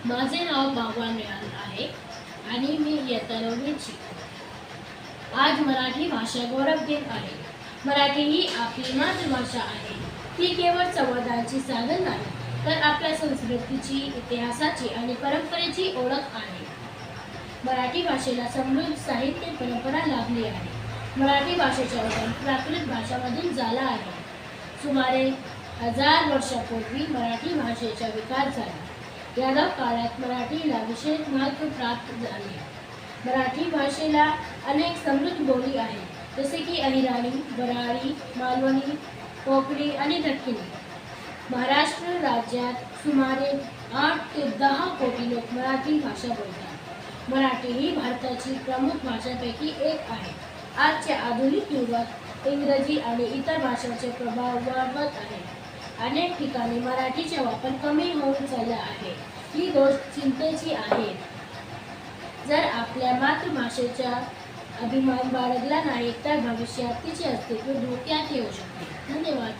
माझे नाव भगवान रेहान आहे आणि मी इयत्ता 9वीत शिकतो. आज मराठी भाषा गौरव दिन आहे. मराठी ही आपली मातृभाषा आहे. ती केवळ संवादाची साधन नाही, तर आपल्या संस्कृतीची, इतिहासाची आणि परंपरेची ओळख आहे. मराठी भाषेला समृद्ध साहित्य परंपरा लाभली आहे. मराठी भाषेचा उगम प्राकृत भाषामधून झाला आहे. सुमारे 1000 वर्षापूर्वी मराठी भाषेचा विकास झाला. यादव काळात मराठीला विशेष महत्त्व प्राप्त झाले. मराठी भाषेला अनेक समृद्ध बोली आहेत, जसे की अहिराणी, वऱ्हाडी, मालवणी, कोकणी आणि दख्खनी. महाराष्ट्र राज्यात सुमारे 8 ते 10 कोटी लोक मराठी भाषा बोलतात. मराठी ही भारताची प्रमुख भाषांपैकी एक आहे. आजच्या आधुनिक युगात इंग्रजी आणि इतर भाषांचे प्रभाव वाढत आहे. अनेक ठिकाणी मराठीचा वापर कमी होऊन चालला आहे. ही गोष्ट चिंतेची आहे. जर आपल्या मातृभाषेचा अभिमान बाळगला नाही तर भविष्यात तिचे अस्तित्व धोक्यात येऊ शकते. धन्यवाद.